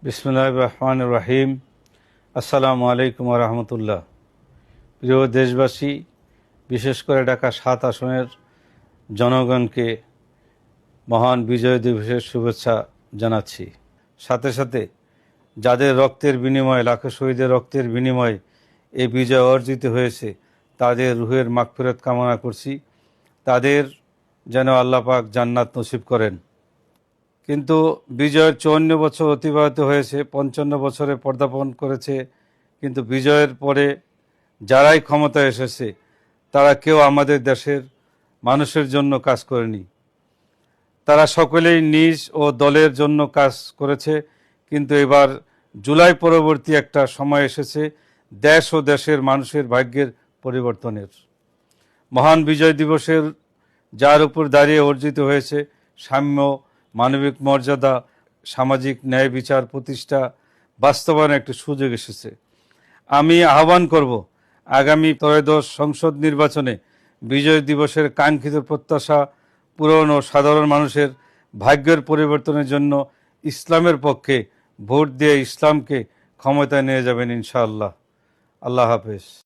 বিসমিল্লাহির রহমানির রহিম। আসসালামু আলাইকুম ওয়া রাহমাতুল্লাহ। প্রিয় দেশবাসী, বিশেষ করে ঢাকা ৭ আসনের জনগণকে মহান বিজয় দিবসের শুভেচ্ছা জানাচ্ছি। সাথে সাথে যাদের রক্তের বিনিময়ে, লাখো শহীদের রক্তের বিনিময়ে এই বিজয় অর্জিত হয়েছে, তাদের রুহের মাগফিরাত কামনা করছি। তাদের যেন আল্লাহ পাক জান্নাত নসিব করেন। কিন্তু বিজয়ের ৫৪ বছর অতিবাহিত হয়েছে, ৫৫ বছরে পদার্পণ করেছে, কিন্তু বিজয়ের পরে যারাই ক্ষমতায় এসেছে তারা কেউ আমাদের দেশের মানুষের জন্য কাজ করেনি। তারা সকলেই নিজ ও দলের জন্য কাজ করেছে। কিন্তু এবার জুলাই পরবর্তী একটা সময় এসেছে দেশ ও দেশের মানুষের ভাগ্যের পরিবর্তনের। মহান বিজয় দিবসের যার উপর দাঁড়িয়ে অর্জিত হয়েছে সাম্য, মানবিক মর্যাদা, সামাজিক ন্যায় বিচার প্রতিষ্ঠা, বাস্তবায়নের একটি সুযোগ এসেছে। আমি আহ্বান করব, আগামী ত্রয়োদশ সংসদ নির্বাচনে বিজয় দিবসের কাঙ্ক্ষিত প্রত্যাশা পূরণ ও সাধারণ মানুষের ভাগ্যের পরিবর্তনের জন্য ইসলামের পক্ষে ভোট দিয়ে ইসলামকে ক্ষমতায় নিয়ে যাবেন ইনশাআল্লাহ। আল্লাহ হাফেজ।